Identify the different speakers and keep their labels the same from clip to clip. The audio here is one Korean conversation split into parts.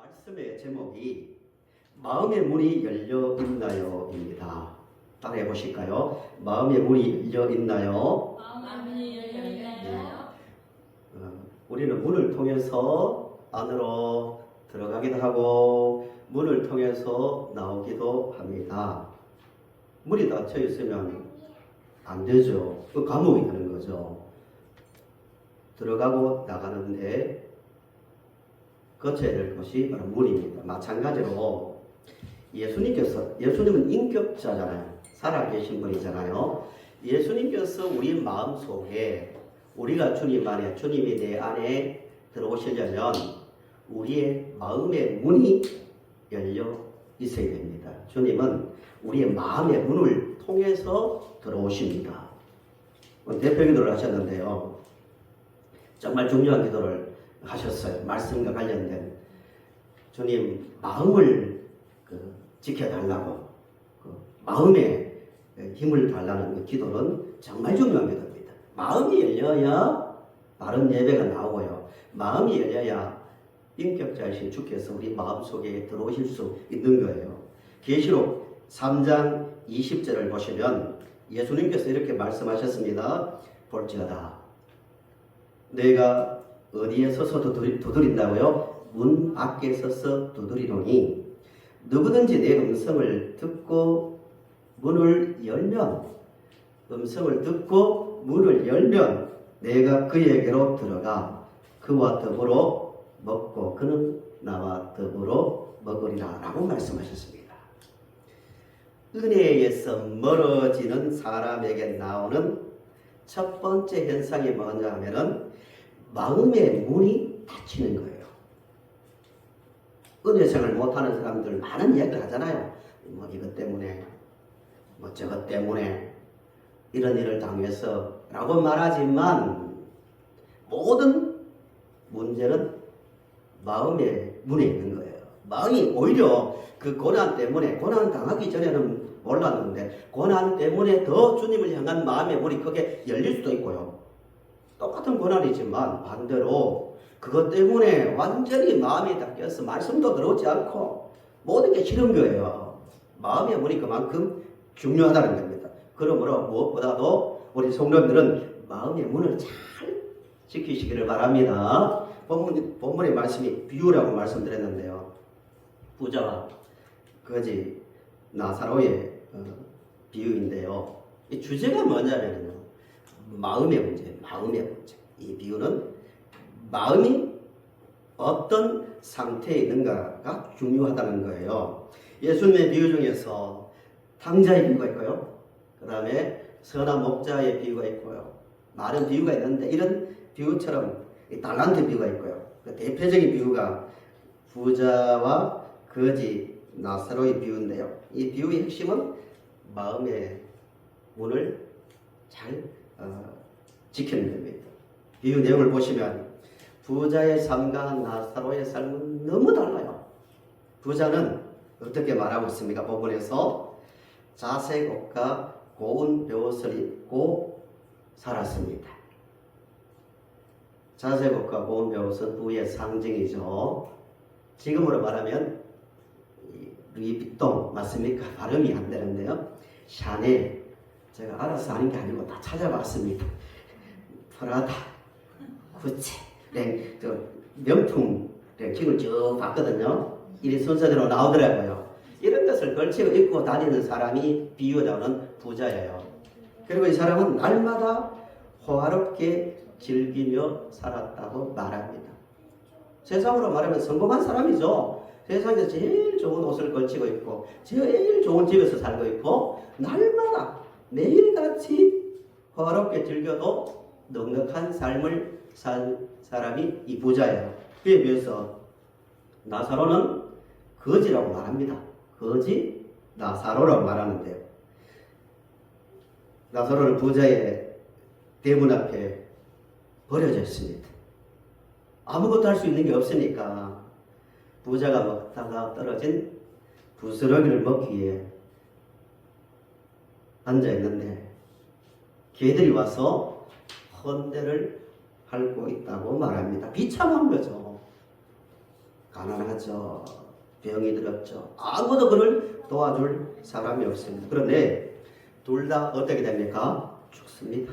Speaker 1: 말씀의 제목이 마음의 문이 열려 있나요? 입니다. 따라해 보실까요? 마음의 문이 열려 있나요?
Speaker 2: 마음이 열려 있나요?
Speaker 1: 우리는 문을 통해서 안으로 들어가기도 하고 문을 통해서 나오기도 합니다. 문이 닫혀 있으면 안 되죠. 그 감옥이 되는 거죠. 들어가고 나가는데 거쳐야 될 것이 바로 문입니다. 마찬가지로 예수님은 인격자잖아요. 살아계신 분이잖아요. 예수님께서 우리 마음속에 우리가 주님이 내 안에 들어오시려면 우리의 마음의 문이 열려 있어야 됩니다. 주님은 우리의 마음의 문을 통해서 들어오십니다. 대표 기도를 하셨는데요. 정말 중요한 기도를 하셨어요. 말씀과 관련된 주님 마음을 지켜달라고 마음에 힘을 달라는 기도는 정말 중요한 기도입니다. 마음이 열려야 바른 예배가 나오고요. 마음이 열려야 인격자이신 주께서 우리 마음속에 들어오실 수 있는 거예요. 계시록 3장 20절을 보시면 예수님께서 이렇게 말씀하셨습니다. 볼지어다 내가 어디에 서서 두드린다고요? 문 밖에 서서 두드리노니 누구든지 내 음성을 듣고 문을 열면 내가 그에게로 들어가 그와 더불어 먹고 그는 나와 더불어 먹으리라 라고 말씀하셨습니다. 은혜에서 멀어지는 사람에게 나오는 첫 번째 현상이 뭐냐 하면은 마음의 문이 닫히는 거예요. 은혜생을 못하는 사람들 많은 이야기를 하잖아요. 뭐 이것 때문에 뭐 저것 때문에 이런 일을 당해서 라고 말하지만 모든 문제는 마음의 문에 있는 거예요. 마음이 오히려 그 고난 때문에 고난 당하기 전에는 몰랐는데 고난 때문에 더 주님을 향한 마음의 문이 크게 열릴 수도 있고요. 똑같은 고난이지만 반대로 그것 때문에 완전히 마음이 닫혀서 말씀도 들어오지 않고 모든 게 싫은 거예요. 마음의 문이 그만큼 중요하다는 겁니다. 그러므로 무엇보다도 우리 성도님들은 마음의 문을 잘 지키시기를 바랍니다. 본문의 말씀이 비유라고 말씀드렸는데요. 부자와 거지 나사로의 비유인데요. 이 주제가 뭐냐면요. 마음의 문제. 이 비유는 마음이 어떤 상태에 있는가가 중요하다는 거예요. 예수님의 비유 중에서 탕자의 비유가 있고요. 그 다음에 선한 목자의 비유가 있고요. 많은 비유가 있는데 이런 비유처럼 달란트 비유가 있고요. 그 대표적인 비유가 부자와 거지 나사로의 비유인데요. 이 비유의 핵심은 마음의 문을 잘 지키는 겁니다. 비유 내용을 보시면 부자의 삶과 나사로의 삶은 너무 달라요. 부자는 어떻게 말하고 있습니까? 본문에서 자색 옷과 고운 베옷을 입고 살았습니다. 자색 옷과 고운 베옷은 부의 상징이죠. 지금으로 말하면 루이비통 맞습니까? 발음이 안 되는데요. 샤넬 제가 알아서 하는 게 아니고 다 찾아봤습니다. 프라다, 구체, 명품 랭킹을 쭉 봤거든요. 이 순서대로 나오더라고요. 이런 것을 걸치고 입고 다니는 사람이 비유에 나오는 부자예요. 그리고 이 사람은 날마다 호화롭게 즐기며 살았다고 말합니다. 세상으로 말하면 성공한 사람이죠. 세상에서 제일 좋은 옷을 걸치고 있고 제일 좋은 집에서 살고 있고 날마다 매일같이 호화롭게 즐겨도 넉넉한 삶을 산 사람이 이 부자예요. 그에 비해서 나사로는 거지라고 말합니다. 거지 나사로라고 말하는데요. 나사로는 부자의 대문 앞에 버려져 있습니다. 아무것도 할 수 있는 게 없으니까 부자가 먹다가 떨어진 부스러기를 먹기 위해 앉아 있는데 개들이 와서 헌대를 앓고 있다고 말합니다. 비참한 거죠. 가난하죠. 병이 들었죠. 아무도 그를 도와줄 사람이 없습니다. 그런데 둘 다 어떻게 됩니까? 죽습니다.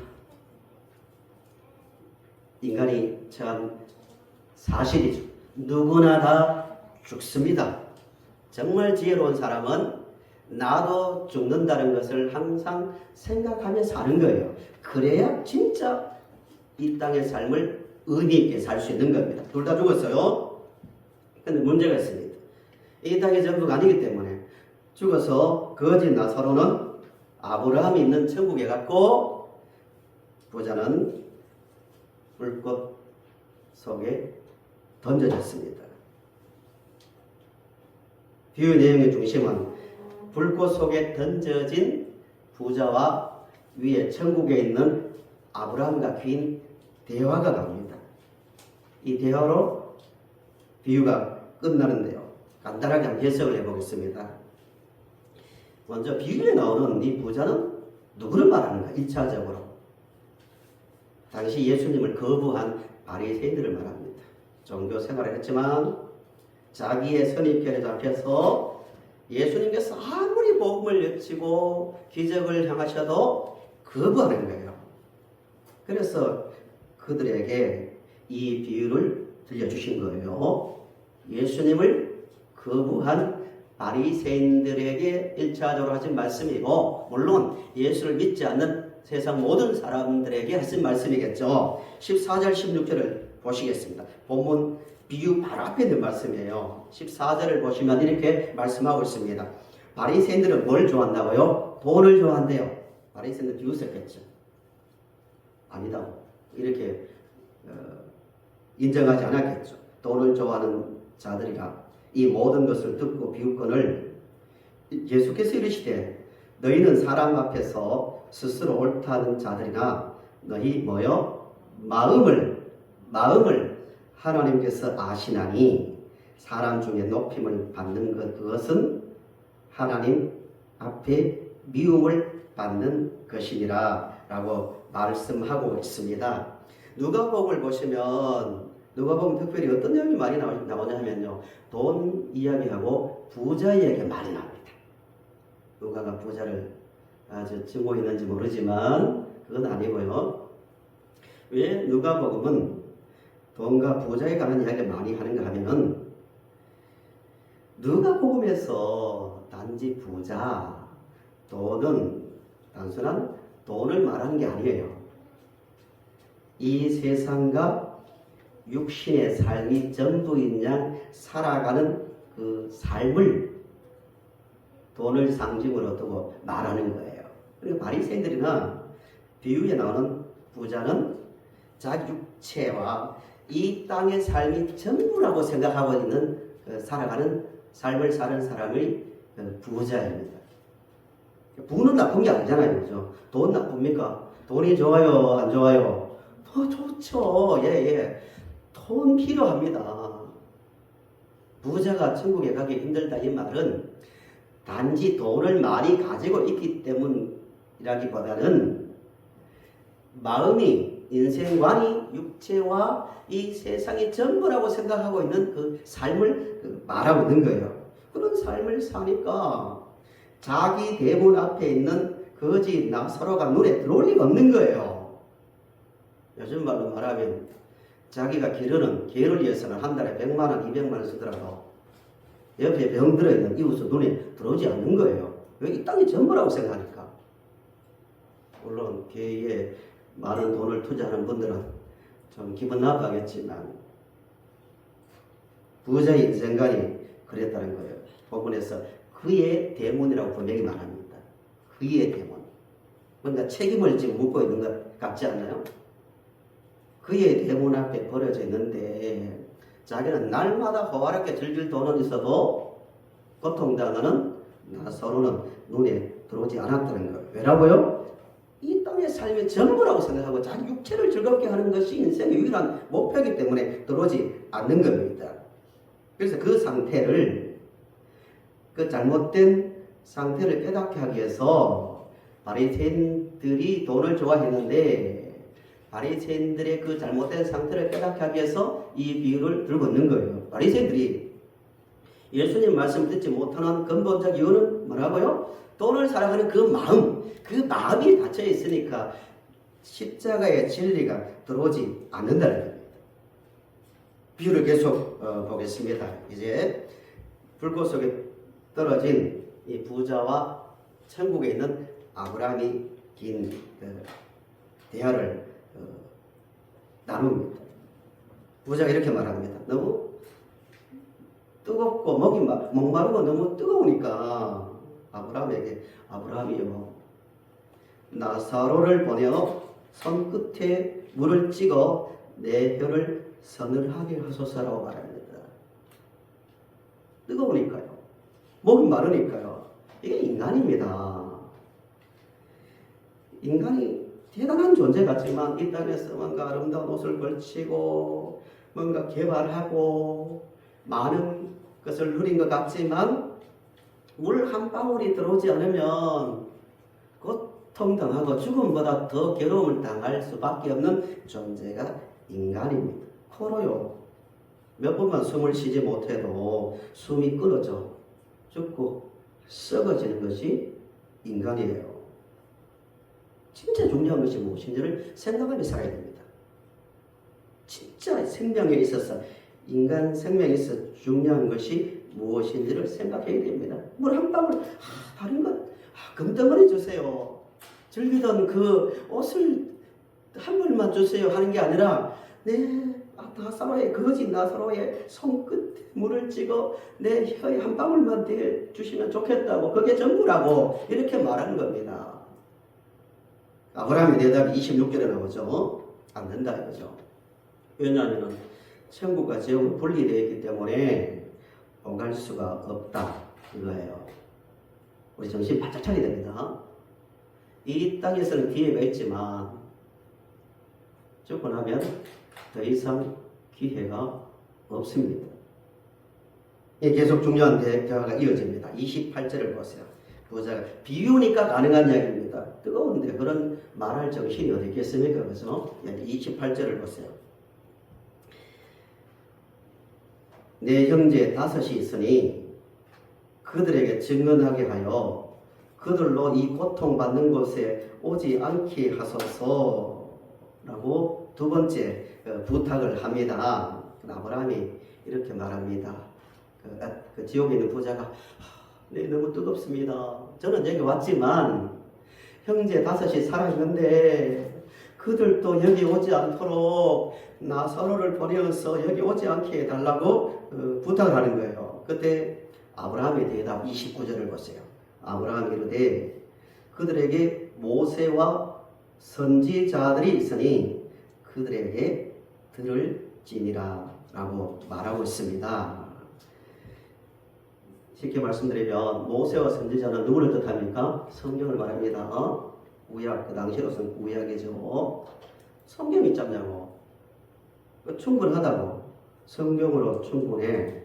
Speaker 1: 인간이 처한 사실이죠. 누구나 다 죽습니다. 정말 지혜로운 사람은 나도 죽는다는 것을 항상 생각하며 사는 거예요. 그래야 진짜 이 땅의 삶을 의미 있게 살 수 있는 겁니다. 둘 다 죽었어요. 근데 문제가 있습니다. 이 땅의 전부가 아니기 때문에 죽어서 거지 나사로는 아브라함이 있는 천국에 갔고 부자는 불꽃 속에 던져졌습니다. 비유 내용의 중심은 불꽃 속에 던져진 부자와 위에 천국에 있는 아브라함과 긴 대화가 나옵니다. 이 대화로 비유가 끝나는데요. 간단하게 한번 해석을 해보겠습니다. 먼저 비유에 나오는 이 부자는 누구를 말하는가? 1차적으로 당시 예수님을 거부한 바리새인들을 말합니다. 종교 생활을 했지만 자기의 선입견에 잡혀서 예수님께서 아무리 복음을 외치고 기적을 향하셔도 거부하는 거예요. 그래서 그들에게 이 비유를 들려주신 거예요. 예수님을 거부한 바리새인들에게 1차적으로 하신 말씀이고, 물론 예수를 믿지 않는 세상 모든 사람들에게 하신 말씀이겠죠. 14절 16절을 보시겠습니다. 본문 비유 바로 앞에 있는 말씀이에요. 14절을 보시면 이렇게 말씀하고 있습니다. 바리새인들은 뭘 좋아한다고요? 돈을 좋아한대요. 바리새인들 비웃었겠죠. 아니다. 이렇게 인정하지 않았겠죠. 돈을 좋아하는 자들이라 이 모든 것을 듣고 비웃건을 예수께서 이르시되 너희는 사람 앞에서 스스로 옳다는 자들이나 너희 뭐요? 마음을 하나님께서 아시나니 사람 중에 높임을 받는 것 그것은 하나님 앞에 미움을 받는 것이니라 라고 말씀하고 있습니다. 누가복음을 보시면 누가복음 특별히 어떤 내용이 많이 나오냐 하면요, 돈 이야기하고 부자 이야기가 많이 나옵니다. 누가가 부자를 아주 증오했는지 모르지만 그건 아니고요. 왜 누가복음은 돈과 부자에 관한 이야기를 많이 하는가 하면은 누가복음에서 단지 부자, 돈은 단순한 돈을 말하는 게 아니에요. 이 세상과 육신의 삶이 전부인 양 살아가는 그 삶을 돈을 상징으로 두고 말하는 거예요. 그러니까 바리새인들이나 비유에 나오는 부자는 자기 육체와 이 땅의 삶이 전부라고 생각하고 있는 살아가는 삶을 사는 사람의 부자입니다. 부는 나쁜 게 아니잖아요. 그죠? 돈 나쁩니까? 돈이 좋아요? 안 좋아요? 더 좋죠. 예. 돈 필요합니다. 부자가 천국에 가기 힘들다 이 말은 단지 돈을 많이 가지고 있기 때문이라기보다는 마음이, 인생관이 육체와 이 세상이 전부라고 생각하고 있는 그 삶을 말하고 있는 거예요. 그런 삶을 사니까 자기 대문 앞에 있는 거지 나사로가 눈에 들어올 리가 없는 거예요. 요즘 말로 말하면 자기가 기르는 개를 위해서는 한 달에 100만 원, 200만 원 쓰더라도 옆에 병 들어있는 이웃은 눈에 들어오지 않는 거예요. 왜? 이 땅이 전부라고 생각하니까. 물론 개에 많은 돈을 투자하는 분들은 좀 기분 나빠하겠지만 부자의 인생관이 그랬다는 거예요. 본문에서 그의 대문이라고 분명히 말합니다. 그의 대문. 뭔가 책임을 지금 묻고 있는 것 같지 않나요? 그의 대문 앞에 버려져 있는데 자기는 날마다 호화롭게 즐길 돈은 있어도 고통당하는 나사로는 눈에 들어오지 않았다는 거예요. 왜라고요? 이 땅의 삶이 전부라고 생각하고 자기 육체를 즐겁게 하는 것이 인생의 유일한 목표이기 때문에 들어오지 않는 겁니다. 그래서 그 상태를, 그 잘못된 상태를 깨닫게 하기 위해서 바리새인들이 돈을 좋아했는데 바리새인들의 그 잘못된 상태를 깨닫게 하기 위해서 이 비유를 들고 있는 거예요. 바리새인들이 예수님 말씀 듣지 못하는 근본적 이유는 뭐라고요? 돈을 사랑하는 그 마음이 닫혀 있으니까 십자가의 진리가 들어오지 않는다는 겁니다. 비유를 계속 보겠습니다. 이제 불꽃 속에 떨어진 이 부자와 천국에 있는 아브라함이 긴 대화를 나눕니다. 부자가 이렇게 말합니다. 너무 뜨겁고 목마르고 너무 뜨거우니까 아브라함에게 아브라함이요 나사로를 보내어 손끝에 물을 찍어 내 혀를 서늘하게 하소서라고 말합니다. 뜨거우니까요. 목이 마르니까요. 이게 인간입니다. 인간이 대단한 존재 같지만 이 땅에서 뭔가 아름다운 옷을 걸치고 뭔가 개발하고 많은 것을 누린 것 같지만 물 한 방울이 들어오지 않으면 고통당하고 죽음보다 더 괴로움을 당할 수밖에 없는 존재가 인간입니다. 코로요. 몇 번만 숨을 쉬지 못해도 숨이 끊어져 죽고 썩어지는 것이 인간이에요. 진짜 중요한 것이 무엇인지를 생각하며 살아야 됩니다. 진짜 생명에 있어서 인간 생명에 있어서 중요한 것이 무엇인지를 생각해야 됩니다. 물 한 방울, 다른 것, 금덩어리 주세요. 즐기던 그 옷을 한 벌만 주세요 하는 게 아니라 나사로의 거짓 나사로의 손끝에 물을 찍어 내 혀에 한 방울만 대 주시면 좋겠다고 그게 전부라고 이렇게 말하는 겁니다. 아브라함의 대답이 26절에 나오죠. 안 된다 이거죠. 왜냐하면 천국과 지옥은 분리되어 있기 때문에 오갈 수가 없다 이거예요. 우리 정신 바짝 차려야 됩니다. 이 땅에서는 기회가 있지만 죽고 나면 더 이상 기회가 없습니다. 계속 중요한 대화가 이어집니다. 28절을 보세요. 부자가 비유니까 가능한 이야기입니다. 뜨거운데 그런 말할 정신이 어디 있겠습니까? 그래서 28절을 보세요. 내 형제 5이 있으니 그들에게 증언하게 하여 그들로 이 고통받는 곳에 오지 않게 하소서라고 두 번째 부탁을 합니다. 아브라함이 이렇게 말합니다. 그 지옥에 있는 부자가 네, 너무 뜨겁습니다. 저는 여기 왔지만 형제 5이 살아있는데 그들도 여기 오지 않도록 나사로를 보내어서 여기 오지 않게 해달라고 부탁을 하는 거예요. 그때 아브라함의 대답 29절을 보세요. 아브라함이 이르되 그들에게 모세와 선지자들이 있으니 그들에게 들을지니라 라고 말하고 있습니다. 쉽게 말씀드리면 모세와 선지자는 누구를 뜻합니까? 성경을 말합니다. 구약, 그 당시로서는 구약이죠. 성경이 있잖냐고. 충분하다고. 성경으로 충분해.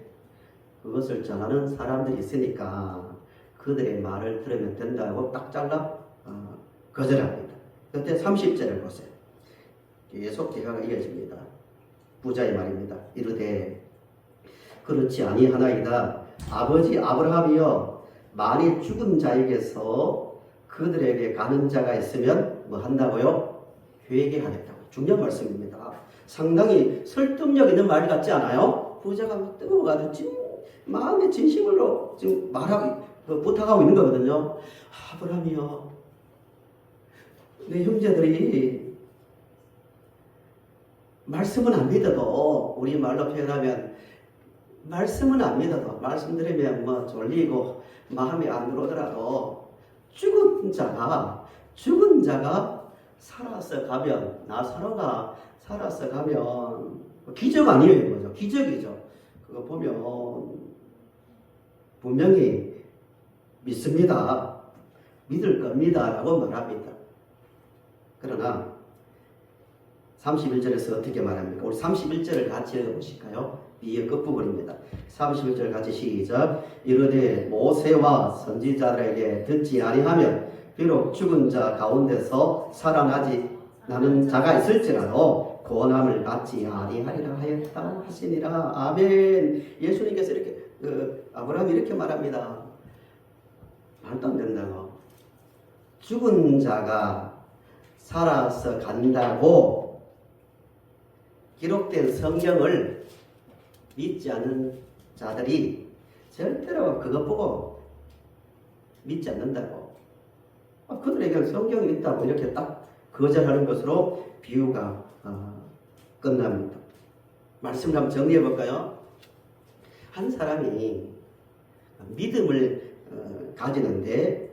Speaker 1: 그것을 전하는 사람들이 있으니까 그들의 말을 들으면 된다고 딱 잘라 거절합니다. 그때 30절을 보세요. 계속 대화가 이어집니다. 부자의 말입니다. 이르되 그렇지 아니하나이다. 아버지 아브라함이여 만일 죽은 자에게서 그들에게 가는 자가 있으면 뭐 한다고요? 회개하겠다고. 중요한 말씀입니다. 상당히 설득력 있는 말 같지 않아요? 부자가 뜨거워가지고 마음의 진심으로 지금 부탁하고 있는 거거든요. 아브라함이여 내 형제들이 말씀은 안 믿어도 우리 말로 표현하면 말씀은 안 믿어도 말씀드리면 뭐 졸리고 마음에 안 들어오더라도 죽은 자가 살아서 가면 나사로가 살아서 가면 기적 아니에요 이거죠. 기적이죠. 그거 보면 분명히 믿습니다. 믿을 겁니다 라고 말합니다. 그러나 31절에서 어떻게 말합니까? 우리 31절을 같이 읽어보실까요? 이의 끝부분입니다. 31절 같이 시작. 이르되 모세와 선지자들에게 듣지 아니하면 비록 죽은 자 가운데서 살아나지 나는 자가 있을지라도 구원함을 받지 아니하리라 하였다 하시니라. 아멘. 예수님께서 이렇게 아브라함이 이렇게 말합니다. 말도 안 된다고. 죽은 자가 살아서 간다고 기록된 성경을 믿지 않는 자들이 절대로 그것 보고 믿지 않는다고. 그들에게는 성경이 있다고 이렇게 딱 거절하는 것으로 비유가 끝납니다. 말씀을 한번 정리해 볼까요? 한 사람이 믿음을 가지는데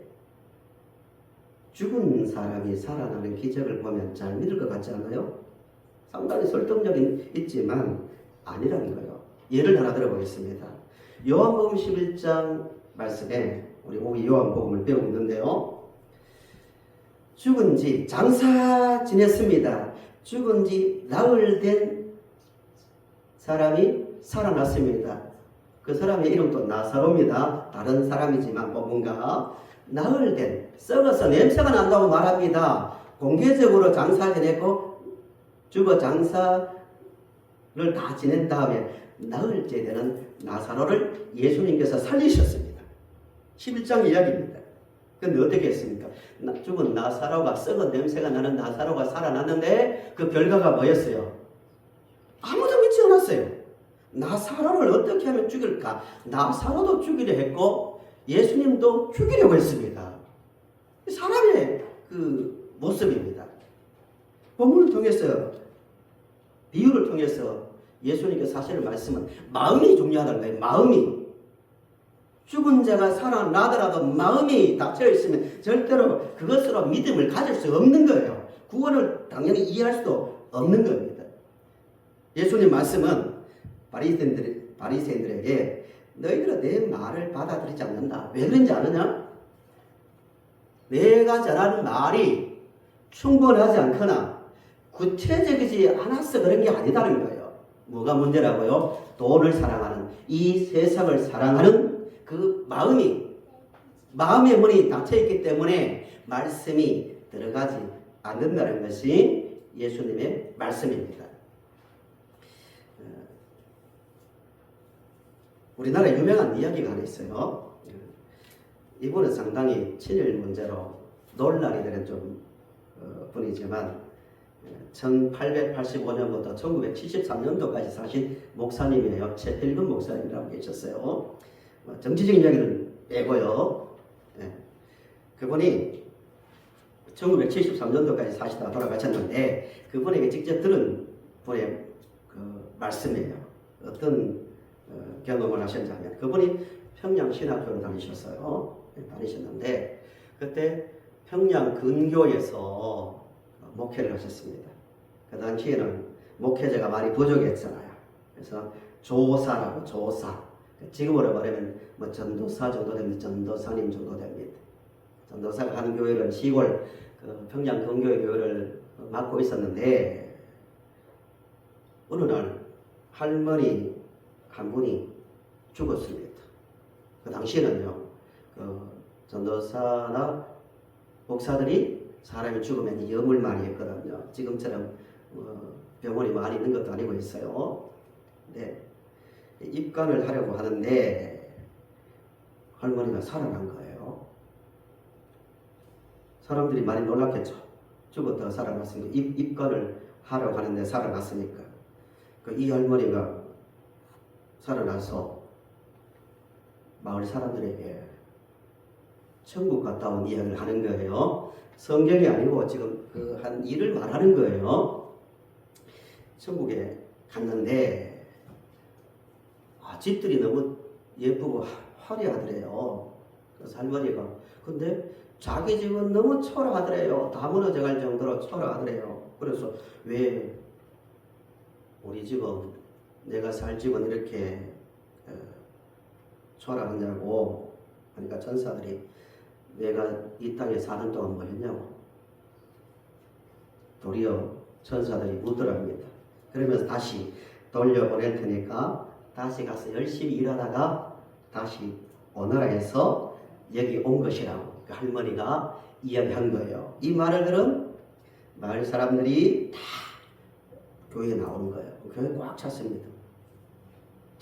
Speaker 1: 죽은 사람이 살아나는 기적을 보면 잘 믿을 것 같지 않아요? 상당히 설득력이 있지만 아니라는 거예요. 예를 하나 들어보겠습니다. 요한복음 11장 말씀에 우리 오기 요한복음을 배우고 있는데요. 죽은 지 장사 지냈습니다. 죽은 지 나흘 된 사람이 살아났습니다. 그 사람의 이름도 나사로입니다. 다른 사람이지만 뭔가 나흘 된 썩어서 냄새가 난다고 말합니다. 공개적으로 장사 지냈고 죽어 장사를 다 지낸 다음에 나흘째 되는 나사로를 예수님께서 살리셨습니다. 11장 이야기입니다. 근데 어떻게 했습니까? 죽은 나사로가 썩은 냄새가 나는 나사로가 살아났는데 그 결과가 뭐였어요? 아무도 믿지 않았어요. 나사로를 어떻게 하면 죽일까? 나사로도 죽이려 했고 예수님도 죽이려고 했습니다. 사람의 그 모습입니다. 본문을 통해서 비유를 통해서 예수님께서 사실을 말씀은 마음이 중요하다는 거예요. 마음이. 죽은 자가 살아나더라도 마음이 닫혀 있으면 절대로 그것으로 믿음을 가질 수 없는 거예요. 구원을 당연히 이해할 수도 없는 겁니다. 예수님 말씀은 바리새인들에게 너희들은 내 말을 받아들이지 않는다. 왜 그런지 아느냐? 내가 전하는 말이 충분하지 않거나 구체적이지 않아서 그런 게 아니다는 거예요. 뭐가 문제라고요? 돈을 사랑하는, 이 세상을 사랑하는 그 마음의 문이 닫혀있기 때문에 말씀이 들어가지 않는다는 것이 예수님의 말씀입니다. 우리나라에 유명한 이야기가 하나 있어요. 이분은 상당히 친일 문제로 논란이 되는 분이지만 1885년부터 1973년도까지 사신 목사님이에요. 최필근 목사님이라고 계셨어요. 정치적인 이야기는 빼고요. 그분이 1973년도까지 사시다가 돌아가셨는데 그분에게 직접 들은 분의 그 말씀이에요. 어떤 경험을 하셨냐면 그분이 평양신학교를 다니셨는데 그때 평양 근교에서 목회를 하셨습니다. 그 당시에는 목회자가 많이 부족했잖아요. 그래서 조사. 지금으로 말하면 뭐 전도사 정도 됩니다. 전도사님 정도 됩니다. 전도사가 한 교회는 시골 그 평양 근교의 교회를 맡고 있었는데 어느 날 할머니 한 분이 죽었습니다. 그 당시에는요, 그 전도사나 목사들이 사람이 죽으면 염을 많이 했거든요. 지금처럼 병원이 많이 있는 것도 아니고 있어요. 네. 입간을 하려고 하는데 할머니가 살아난 거예요. 사람들이 많이 놀랐겠죠. 죽었다가 살아났으니까 입간을 하려고 하는데 살아났으니까 이 할머니가 살아나서 마을 사람들에게 천국 갔다 온 이야기를 하는 거예요. 성경이 아니고 지금 그 한 일을 말하는 거예요. 천국에 갔는데 집들이 너무 예쁘고 화려하더래요. 그래서 할머니가 근데 자기 집은 너무 초라하더래요. 다 무너져갈 정도로 초라하더래요. 그래서 왜 우리 집은 내가 살 집은 이렇게 초라하냐고 하니까 전사들이 내가 이 땅에 사는 동안 뭐 했냐고 도리어 천사들이 묻더랍니다. 그러면서 다시 돌려보낼 테니까 다시 가서 열심히 일하다가 다시 오너라 해서 여기 온 것이라고 그 할머니가 이야기한 거예요. 이 말을 들은 마을 사람들이 다 교회에 나오는 거예요. 교회 꽉 찼습니다.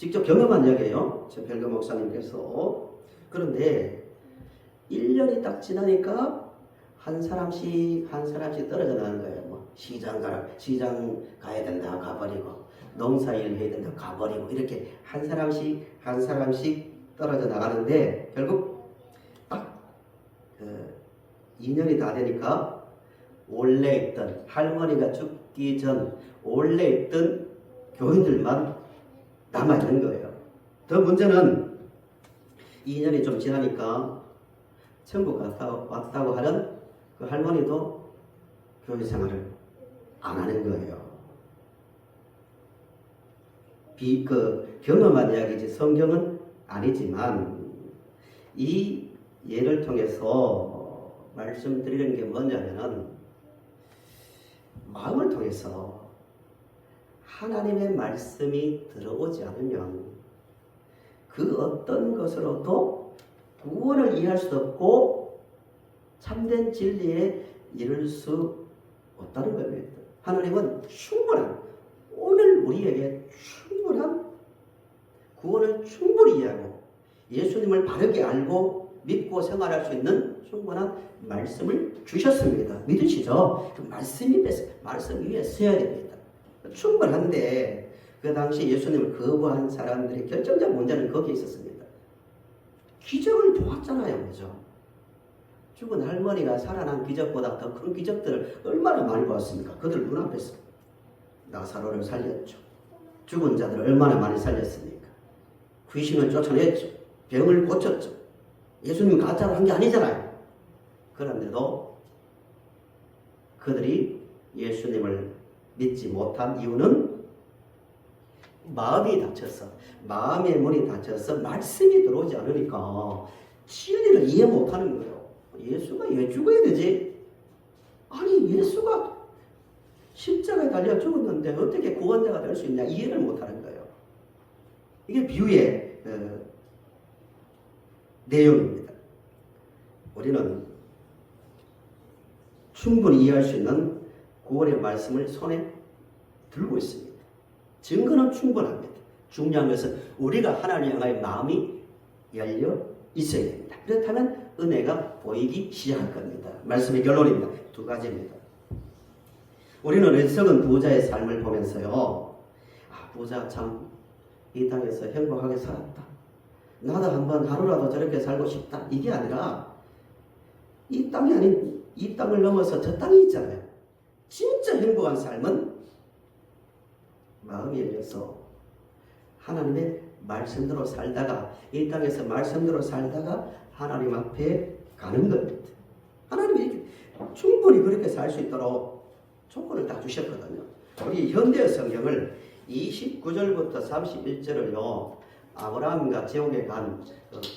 Speaker 1: 직접 경험한 이야기예요. 저 별교 목사님께서. 그런데 1년이 딱 지나니까 한 사람씩 떨어져 나가는 거예요. 뭐 시장 가야 된다 가버리고, 농사일 해야 된다 가버리고, 이렇게 한 사람씩 떨어져 나가는데, 결국 딱 2년이 다 되니까 원래 있던, 할머니가 죽기 전 원래 있던 교인들만 남아있는 거예요. 더 문제는 2년이 좀 지나니까 천국 왔다고 하는 그 할머니도 교회 생활을 안 하는 거예요. 경험한 이야기지 성경은 아니지만, 이 예를 통해서 말씀드리는 게 뭐냐면은, 마음을 통해서 하나님의 말씀이 들어오지 않으면 그 어떤 것으로도 구원을 이해할 수 없고 참된 진리에 이를 수 없다는 겁니다. 하나님은 오늘 우리에게 충분한 구원을 충분히 이해하고 예수님을 바르게 알고 믿고 생활할 수 있는 충분한 말씀을 주셨습니다. 믿으시죠? 그 말씀 위에 서야 됩니다. 충분한데 그 당시 예수님을 거부한 사람들의 결정적 문제는 거기에 있었습니다. 기적을 보았잖아요. 그죠? 죽은 할머니가 살아난 기적보다 더 큰 기적들을 얼마나 많이 보았습니까? 그들 눈앞에서 나사로를 살렸죠. 죽은 자들을 얼마나 많이 살렸습니까? 귀신을 쫓아냈죠. 병을 고쳤죠. 예수님 가짜로 한 게 아니잖아요. 그런데도 그들이 예수님을 믿지 못한 이유는 마음의 문이 닫혀서 말씀이 들어오지 않으니까 진리를 이해 못하는 거예요. 예수가 왜 죽어야 되지? 아니, 예수가 십자가에 달려 죽었는데 어떻게 구원자가 될 수 있냐, 이해를 못하는 거예요. 이게 비유의 내용입니다. 우리는 충분히 이해할 수 있는 구원의 말씀을 손에 들고 있습니다. 증거는 충분합니다. 중요한 것은 우리가 하나님을 향하여 마음이 열려 있어야 됩니다. 그렇다면 은혜가 보이기 시작할 겁니다. 말씀의 결론입니다. 두 가지입니다. 우리는 어리석은 부자의 삶을 보면서요, 부자 참 이 땅에서 행복하게 살았다, 나도 한번 하루라도 저렇게 살고 싶다, 이게 아니라 이 땅이 아닌 이 땅을 넘어서 저 땅이 있잖아요. 진짜 행복한 삶은 마음이 열려서 하나님의 말씀대로 살다가, 이 땅에서 말씀대로 살다가 하나님 앞에 가는 겁니다. 하나님이 충분히 그렇게 살 수 있도록 조건을 다 주셨거든요. 우리 현대 성경을 29절부터 31절을요, 아브라함과 지옥에 간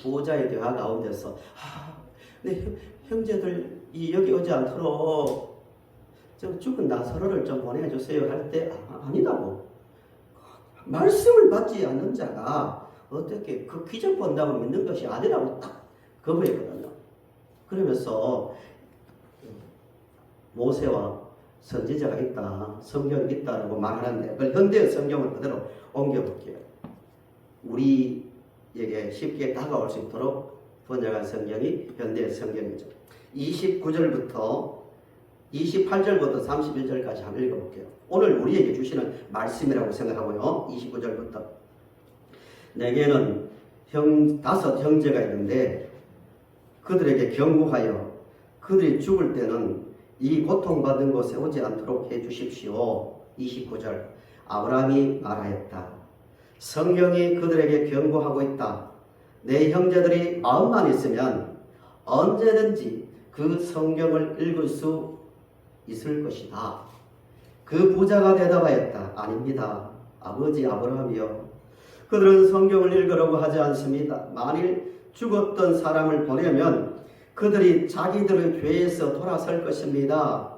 Speaker 1: 부자의 대화 가운데서 내 형제들이 여기 오지 않도록 좀 죽은 나사로를 좀 보내주세요 할 때 아니다고. 말씀을 받지 않는 자가 어떻게 그 기적 본다고 믿는 것이 아니라고 딱 거부했거든요. 그러면서 모세와 선지자가 있다, 성경이 있다라고 말하는데, 그걸 현대의 성경을 그대로 옮겨볼게요. 우리에게 쉽게 다가올 수 있도록 번역한 성경이 현대의 성경이죠. 29절부터 28절부터 31절까지 한번 읽어볼게요. 오늘 우리에게 주시는 말씀이라고 생각하고요. 29절부터 내게는 다섯 형제가 있는데 그들에게 경고하여 그들이 죽을 때는 이 고통받은 곳에 오지 않도록 해주십시오. 29절 아브라함이 말하였다. 성경이 그들에게 경고하고 있다. 내 형제들이 마음만 있으면 언제든지 그 성경을 읽을 수 있을 것이다. 그 부자가 대답하였다. 아닙니다. 아버지 아브라함이요. 그들은 성경을 읽으려고 하지 않습니다. 만일 죽었던 사람을 보내면 그들이 자기들의 죄에서 돌아설 것입니다.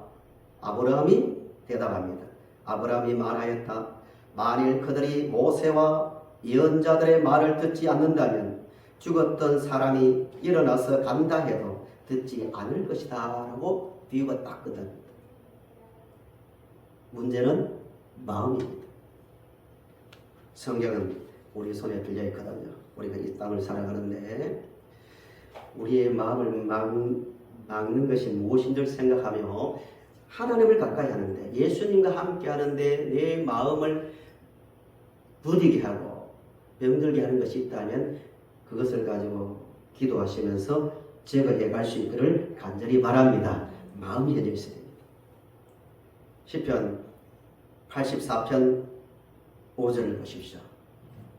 Speaker 1: 아브라함이 대답합니다. 아브라함이 말하였다. 만일 그들이 모세와 예언자들의 말을 듣지 않는다면 죽었던 사람이 일어나서 간다 해도 듣지 않을 것이다 라고 비유가 딱 끝납니다. 문제는 마음입니다. 성경은 우리 손에 들려 있거든요. 우리가 이 땅을 살아가는데 우리의 마음을 막는 것이 무엇인 줄 생각하며 하나님을 가까이 하는데, 예수님과 함께 하는데 내 마음을 부디게 하고 병들게 하는 것이 있다면 그것을 가지고 기도하시면서 제거해 갈 수 있기를 간절히 바랍니다. 마음이 해져 있어야 됩니다. 시편 84편 5절을 보십시오.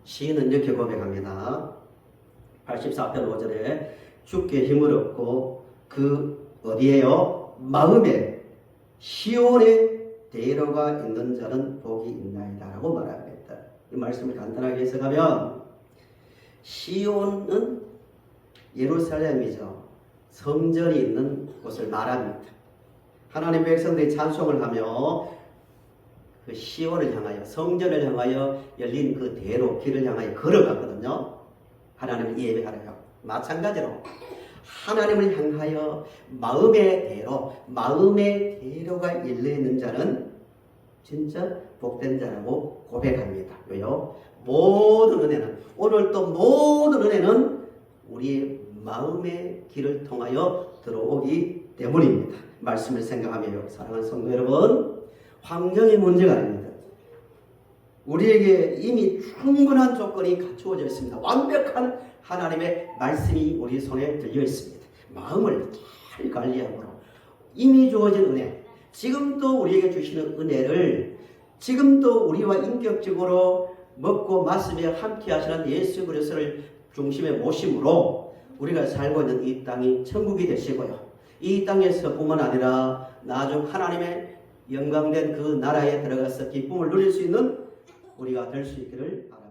Speaker 1: 시인은 이렇게 고백합니다. 84편 5절에 주께 힘을 얻고 그 어디에요? 마음에 시온의 대로가 있는 자는 복이 있나이다 라고 말합니다. 이 말씀을 간단하게 해석하면 시온은 예루살렘이죠. 성전이 있는 곳을 말합니다. 하나님 백성들이 찬송을 하며 그 시온을 향하여, 성전을 향하여 열린 그 대로, 길을 향하여 걸어갔거든요. 하나님을 예배하려고. 마찬가지로 하나님을 향하여 마음의 대로가 열려있는 자는 진짜 복된 자라고 고백합니다. 왜요? 모든 은혜는, 오늘 또 모든 은혜는 우리의 마음의 길을 통하여 들어오기 때문입니다. 말씀을 생각하며 사랑하는 성도 여러분, 환경의 문제가 아닙니다. 우리에게 이미 충분한 조건이 갖추어져 있습니다. 완벽한 하나님의 말씀이 우리 손에 들려 있습니다. 마음을 잘 관리하므로 이미 주어진 은혜, 지금도 우리에게 주시는 은혜를 지금도 우리와 인격적으로 먹고 마시며 함께 하시는 예수 그리스도를 중심에 모심으로 우리가 살고 있는 이 땅이 천국이 되시고요. 이 땅에서뿐만 아니라 나중 하나님의 영광된 그 나라에 들어가서 기쁨을 누릴 수 있는 우리가 될 수 있기를 바랍니다.